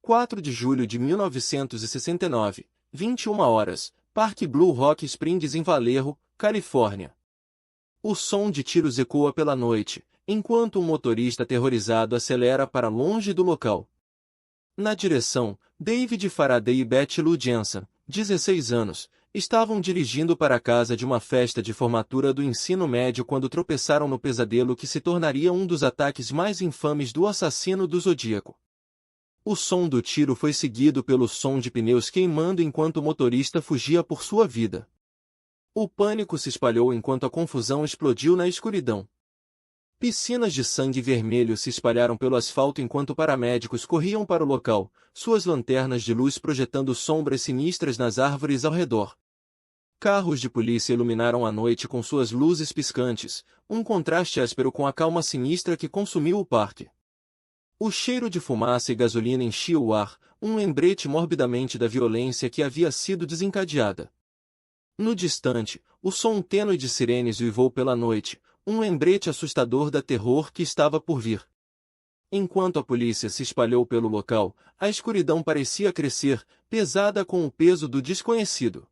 4 de julho de 1969, 21 horas, Parque Blue Rock Springs em Vallejo, Califórnia. O som de tiros ecoa pela noite, enquanto um motorista aterrorizado acelera para longe do local. Na direção, David Faraday e Betty Lou Jensen, 16 anos, estavam dirigindo para a casa de uma festa de formatura do ensino médio quando tropeçaram no pesadelo que se tornaria um dos ataques mais infames do assassino do Zodíaco. O som do tiro foi seguido pelo som de pneus queimando enquanto o motorista fugia por sua vida. O pânico se espalhou enquanto a confusão explodiu na escuridão. Piscinas de sangue vermelho se espalharam pelo asfalto enquanto paramédicos corriam para o local, suas lanternas de luz projetando sombras sinistras nas árvores ao redor. Carros de polícia iluminaram a noite com suas luzes piscantes, um contraste áspero com a calma sinistra que consumiu o parque. O cheiro de fumaça e gasolina enchia o ar, um lembrete morbidamente da violência que havia sido desencadeada. No distante, o som tênue de sirenes uivou pela noite, um lembrete assustador da terror que estava por vir. Enquanto a polícia se espalhou pelo local, a escuridão parecia crescer, pesada com o peso do desconhecido.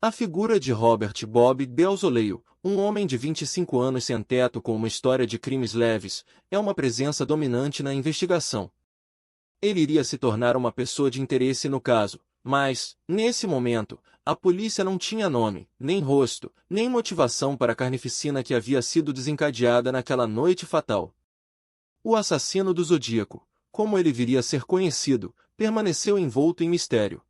A figura de Robert Bob Belzoleio, um homem de 25 anos sem teto com uma história de crimes leves, é uma presença dominante na investigação. Ele iria se tornar uma pessoa de interesse no caso, mas, nesse momento, a polícia não tinha nome, nem rosto, nem motivação para a carnificina que havia sido desencadeada naquela noite fatal. O assassino do Zodíaco, como ele viria a ser conhecido, permaneceu envolto em mistério.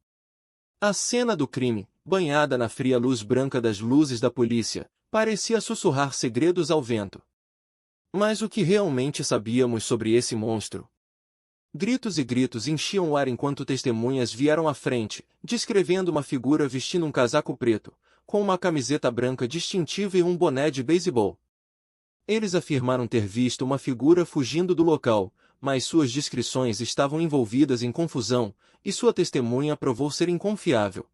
A cena do crime, banhada na fria luz branca das luzes da polícia, parecia sussurrar segredos ao vento. Mas o que realmente sabíamos sobre esse monstro? Gritos e gritos enchiam o ar enquanto testemunhas vieram à frente, descrevendo uma figura vestindo um casaco preto, com uma camiseta branca distintiva e um boné de beisebol. Eles afirmaram ter visto uma figura fugindo do local, mas suas descrições estavam envolvidas em confusão, e sua testemunha provou ser inconfiável.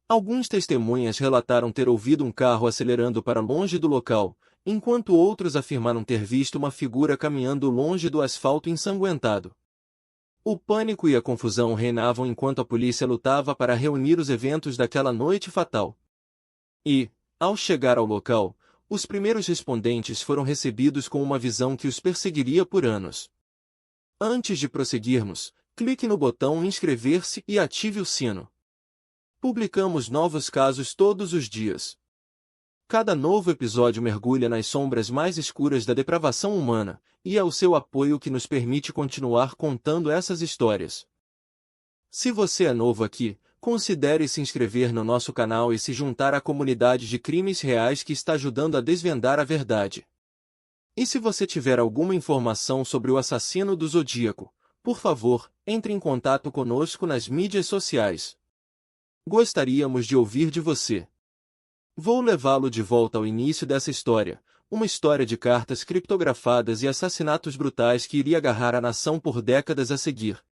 Alguns testemunhas relataram ter ouvido um carro acelerando para longe do local, enquanto outros afirmaram ter visto uma figura caminhando longe do asfalto ensanguentado. O pânico e a confusão reinavam enquanto a polícia lutava para reunir os eventos daquela noite fatal. E, ao chegar ao local, os primeiros respondentes foram recebidos com uma visão que os perseguiria por anos. Antes de prosseguirmos, clique no botão inscrever-se e ative o sino. Publicamos novos casos todos os dias. Cada novo episódio mergulha nas sombras mais escuras da depravação humana, e é o seu apoio que nos permite continuar contando essas histórias. Se você é novo aqui, considere se inscrever no nosso canal e se juntar à comunidade de crimes reais que está ajudando a desvendar a verdade. E se você tiver alguma informação sobre o assassino do Zodíaco, por favor, entre em contato conosco nas mídias sociais. Gostaríamos de ouvir de você. Vou levá-lo de volta ao início dessa história, uma história de cartas criptografadas e assassinatos brutais que iria agarrar a nação por décadas a seguir.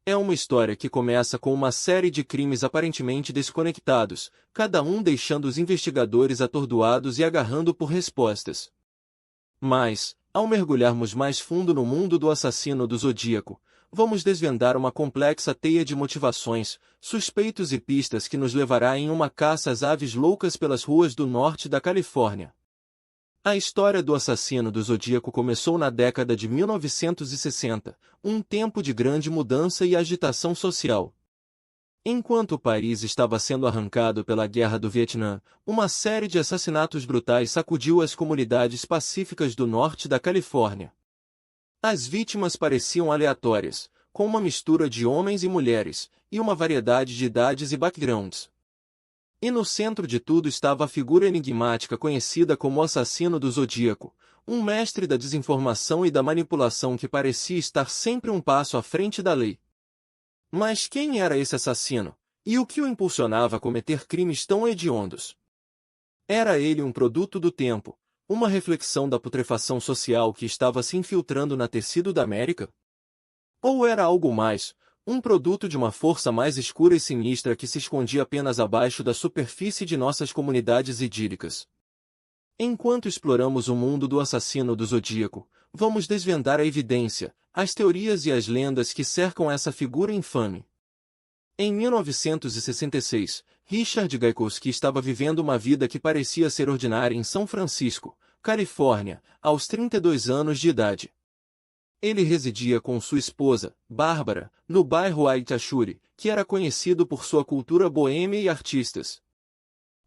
É uma história que começa com uma série de crimes aparentemente desconectados, cada um deixando os investigadores atordoados e agarrando por respostas. Mas, ao mergulharmos mais fundo no mundo do assassino do Zodíaco, vamos desvendar uma complexa teia de motivações, suspeitos e pistas que nos levará em uma caça às aves loucas pelas ruas do norte da Califórnia. A história do assassino do Zodíaco começou na década de 1960, um tempo de grande mudança e agitação social. Enquanto o país estava sendo arrancado pela Guerra do Vietnã, uma série de assassinatos brutais sacudiu as comunidades pacíficas do norte da Califórnia. As vítimas pareciam aleatórias, com uma mistura de homens e mulheres, e uma variedade de idades e backgrounds. E no centro de tudo estava a figura enigmática conhecida como o assassino do Zodíaco, um mestre da desinformação e da manipulação que parecia estar sempre um passo à frente da lei. Mas quem era esse assassino? E o que o impulsionava a cometer crimes tão hediondos? Era ele um produto do tempo, uma reflexão da putrefação social que estava se infiltrando na tecido da América? Ou era algo mais, um produto de uma força mais escura e sinistra que se escondia apenas abaixo da superfície de nossas comunidades idílicas? Enquanto exploramos o mundo do assassino do Zodíaco, vamos desvendar a evidência, as teorias e as lendas que cercam essa figura infame. Em 1966, Richard Gaikowski estava vivendo uma vida que parecia ser ordinária em São Francisco, Califórnia, aos 32 anos de idade. Ele residia com sua esposa, Bárbara, no bairro Aitachuri, que era conhecido por sua cultura boêmia e artistas.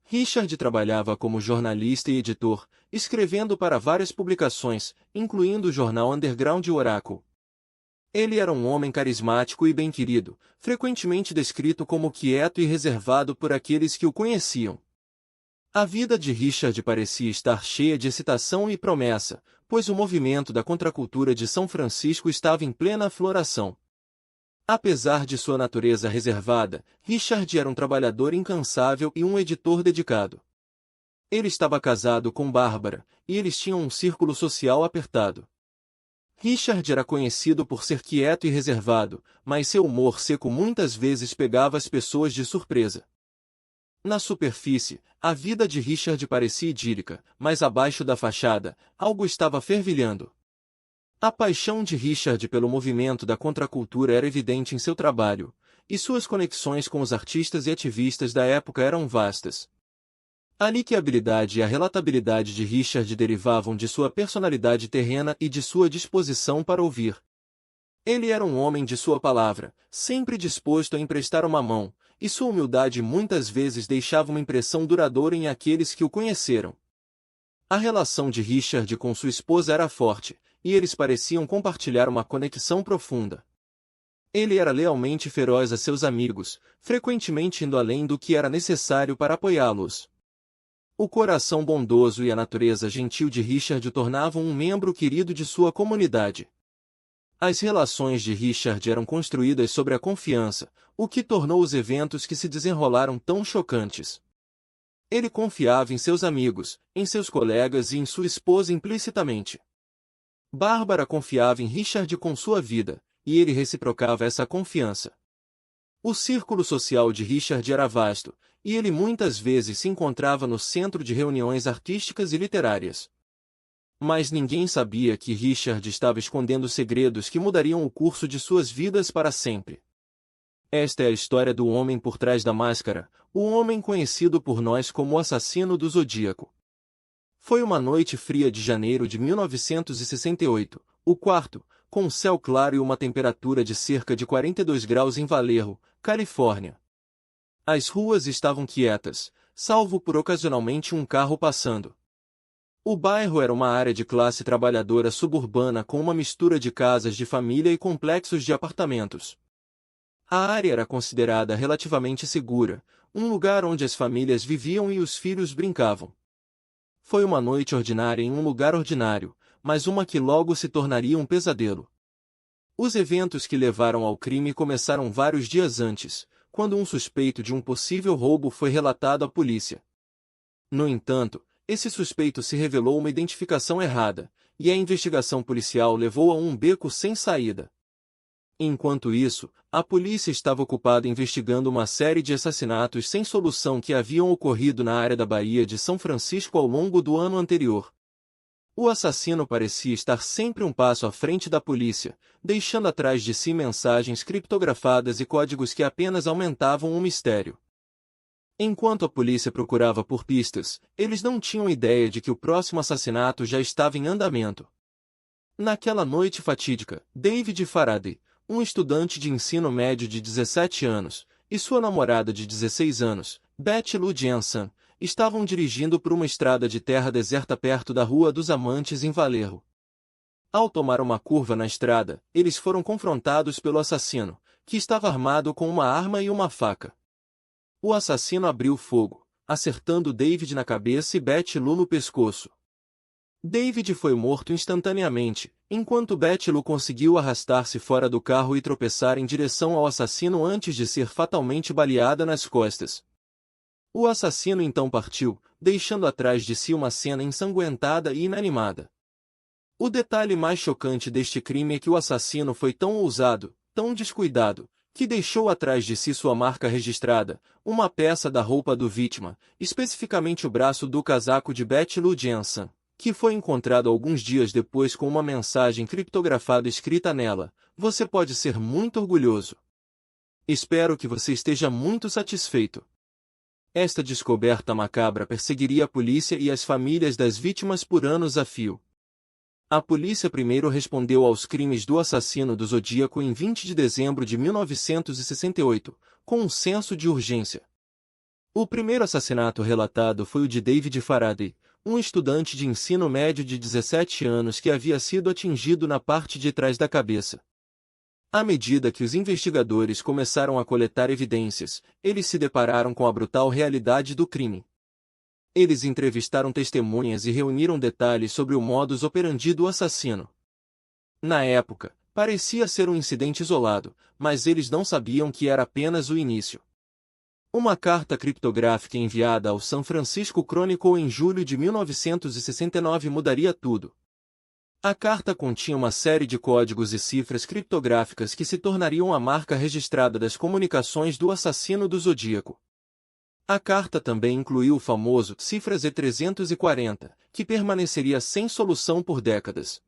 Richard trabalhava como jornalista e editor, escrevendo para várias publicações, incluindo o jornal underground Oracle. Ele era um homem carismático e bem-querido, frequentemente descrito como quieto e reservado por aqueles que o conheciam. A vida de Richard parecia estar cheia de excitação e promessa, pois o movimento da contracultura de São Francisco estava em plena floração. Apesar de sua natureza reservada, Richard era um trabalhador incansável e um editor dedicado. Ele estava casado com Bárbara, e eles tinham um círculo social apertado. Richard era conhecido por ser quieto e reservado, mas seu humor seco muitas vezes pegava as pessoas de surpresa. Na superfície, a vida de Richard parecia idílica, mas abaixo da fachada, algo estava fervilhando. A paixão de Richard pelo movimento da contracultura era evidente em seu trabalho, e suas conexões com os artistas e ativistas da época eram vastas. Ali que a habilidade e a relatabilidade de Richard derivavam de sua personalidade terrena e de sua disposição para ouvir. Ele era um homem de sua palavra, sempre disposto a emprestar uma mão, e sua humildade muitas vezes deixava uma impressão duradoura em aqueles que o conheceram. A relação de Richard com sua esposa era forte, e eles pareciam compartilhar uma conexão profunda. Ele era lealmente feroz a seus amigos, frequentemente indo além do que era necessário para apoiá-los. O coração bondoso e a natureza gentil de Richard o tornavam um membro querido de sua comunidade. As relações de Richard eram construídas sobre a confiança, o que tornou os eventos que se desenrolaram tão chocantes. Ele confiava em seus amigos, em seus colegas e em sua esposa implicitamente. Bárbara confiava em Richard com sua vida, e ele reciprocava essa confiança. O círculo social de Richard era vasto, e ele muitas vezes se encontrava no centro de reuniões artísticas e literárias. Mas ninguém sabia que Richard estava escondendo segredos que mudariam o curso de suas vidas para sempre. Esta é a história do homem por trás da máscara, o homem conhecido por nós como o assassino do Zodíaco. Foi uma noite fria de janeiro de 1968, o quarto, com um céu claro e uma temperatura de cerca de 42 graus em Vallejo, Califórnia. As ruas estavam quietas, salvo por ocasionalmente um carro passando. O bairro era uma área de classe trabalhadora suburbana com uma mistura de casas de família e complexos de apartamentos. A área era considerada relativamente segura, um lugar onde as famílias viviam e os filhos brincavam. Foi uma noite ordinária em um lugar ordinário, mas uma que logo se tornaria um pesadelo. Os eventos que levaram ao crime começaram vários dias antes, quando um suspeito de um possível roubo foi relatado à polícia. No entanto, esse suspeito se revelou uma identificação errada, e a investigação policial levou a um beco sem saída. Enquanto isso, a polícia estava ocupada investigando uma série de assassinatos sem solução que haviam ocorrido na área da Baía de São Francisco ao longo do ano anterior. O assassino parecia estar sempre um passo à frente da polícia, deixando atrás de si mensagens criptografadas e códigos que apenas aumentavam o mistério. Enquanto a polícia procurava por pistas, eles não tinham ideia de que o próximo assassinato já estava em andamento. Naquela noite fatídica, David Faraday, um estudante de ensino médio de 17 anos, e sua namorada de 16 anos, Betty Lou Jensen, estavam dirigindo por uma estrada de terra deserta perto da Rua dos Amantes em Vallejo. Ao tomar uma curva na estrada, eles foram confrontados pelo assassino, que estava armado com uma arma e uma faca. O assassino abriu fogo, acertando David na cabeça e Betty Lou no pescoço. David foi morto instantaneamente, enquanto Betty Lou conseguiu arrastar-se fora do carro e tropeçar em direção ao assassino antes de ser fatalmente baleada nas costas. O assassino então partiu, deixando atrás de si uma cena ensanguentada e inanimada. O detalhe mais chocante deste crime é que o assassino foi tão ousado, tão descuidado, que deixou atrás de si sua marca registrada, uma peça da roupa do vítima, especificamente o braço do casaco de Betty Lou Jensen, que foi encontrado alguns dias depois com uma mensagem criptografada escrita nela. Você pode ser muito orgulhoso. Espero que você esteja muito satisfeito. Esta descoberta macabra perseguiria a polícia e as famílias das vítimas por anos a fio. A polícia primeiro respondeu aos crimes do assassino do Zodíaco em 20 de dezembro de 1968, com um senso de urgência. O primeiro assassinato relatado foi o de David Faraday, um estudante de ensino médio de 17 anos que havia sido atingido na parte de trás da cabeça. À medida que os investigadores começaram a coletar evidências, eles se depararam com a brutal realidade do crime. Eles entrevistaram testemunhas e reuniram detalhes sobre o modus operandi do assassino. Na época, parecia ser um incidente isolado, mas eles não sabiam que era apenas o início. Uma carta criptográfica enviada ao San Francisco Chronicle em julho de 1969 mudaria tudo. A carta continha uma série de códigos e cifras criptográficas que se tornariam a marca registrada das comunicações do assassino do Zodíaco. A carta também incluiu o famoso cifra Z340, que permaneceria sem solução por décadas.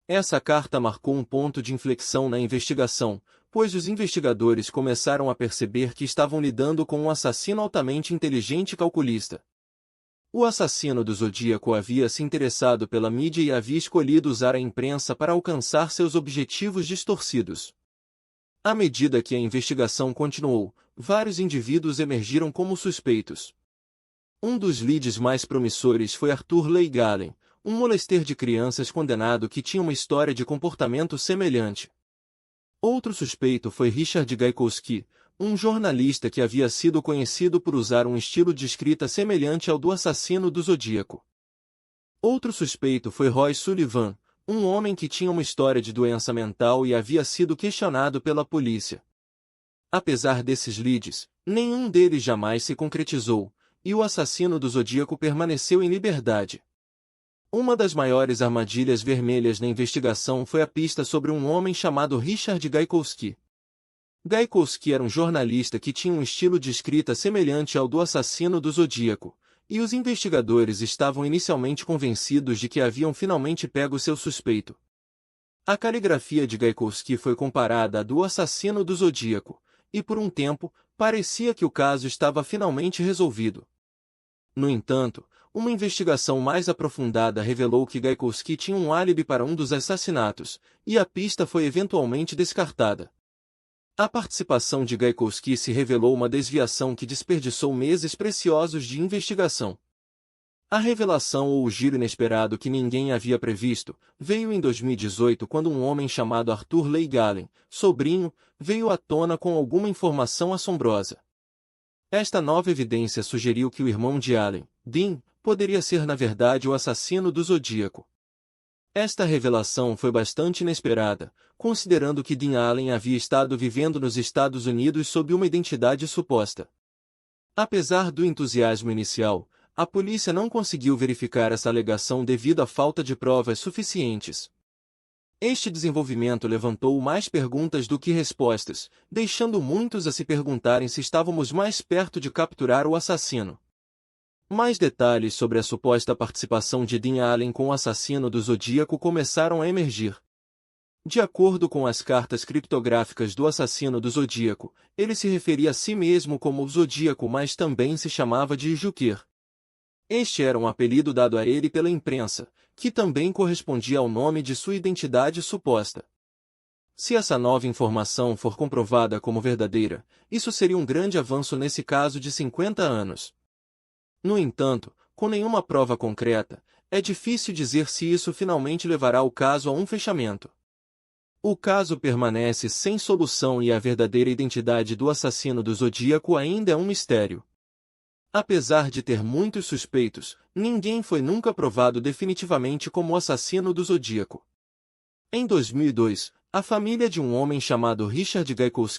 Essa carta marcou um ponto de inflexão na investigação, pois os investigadores começaram a perceber que estavam lidando com um assassino altamente inteligente e calculista. O assassino do Zodíaco havia se interessado pela mídia e havia escolhido usar a imprensa para alcançar seus objetivos distorcidos. À medida que a investigação continuou, vários indivíduos emergiram como suspeitos. Um dos leads mais promissores foi Arthur Leigh Gallen, um molesteiro de crianças condenado que tinha uma história de comportamento semelhante. Outro suspeito foi Richard Gaikowski, um jornalista que havia sido conhecido por usar um estilo de escrita semelhante ao do assassino do Zodíaco. Outro suspeito foi Roy Sullivan, um homem que tinha uma história de doença mental e havia sido questionado pela polícia. Apesar desses leads, nenhum deles jamais se concretizou, e o assassino do Zodíaco permaneceu em liberdade. Uma das maiores armadilhas vermelhas na investigação foi a pista sobre um homem chamado Richard Gaikowski. Gaikowski era um jornalista que tinha um estilo de escrita semelhante ao do assassino do Zodíaco, e os investigadores estavam inicialmente convencidos de que haviam finalmente pego seu suspeito. A caligrafia de Gaikowski foi comparada à do assassino do Zodíaco, e por um tempo, parecia que o caso estava finalmente resolvido. No entanto, uma investigação mais aprofundada revelou que Gaikowski tinha um álibi para um dos assassinatos, e a pista foi eventualmente descartada. A participação de Gaikowski se revelou uma desviação que desperdiçou meses preciosos de investigação. A revelação ou o giro inesperado que ninguém havia previsto, veio em 2018 quando um homem chamado Arthur Leigh Gallen, sobrinho, veio à tona com alguma informação assombrosa. Esta nova evidência sugeriu que o irmão de Allen, Dean, poderia ser na verdade o assassino do Zodíaco. Esta revelação foi bastante inesperada, considerando que Dean Allen havia estado vivendo nos Estados Unidos sob uma identidade suposta. Apesar do entusiasmo inicial, a polícia não conseguiu verificar essa alegação devido à falta de provas suficientes. Este desenvolvimento levantou mais perguntas do que respostas, deixando muitos a se perguntarem se estávamos mais perto de capturar o assassino. Mais detalhes sobre a suposta participação de Dean Allen com o assassino do Zodíaco começaram a emergir. De acordo com as cartas criptográficas do assassino do Zodíaco, ele se referia a si mesmo como o Zodíaco, mas também se chamava de Joker. Este era um apelido dado a ele pela imprensa, que também correspondia ao nome de sua identidade suposta. Se essa nova informação for comprovada como verdadeira, isso seria um grande avanço nesse caso de 50 anos. No entanto, com nenhuma prova concreta, é difícil dizer se isso finalmente levará o caso a um fechamento. O caso permanece sem solução e a verdadeira identidade do assassino do Zodíaco ainda é um mistério. Apesar de ter muitos suspeitos, ninguém foi nunca provado definitivamente como o assassino do Zodíaco. Em 2002, a família de um homem chamado Richard Gaikowski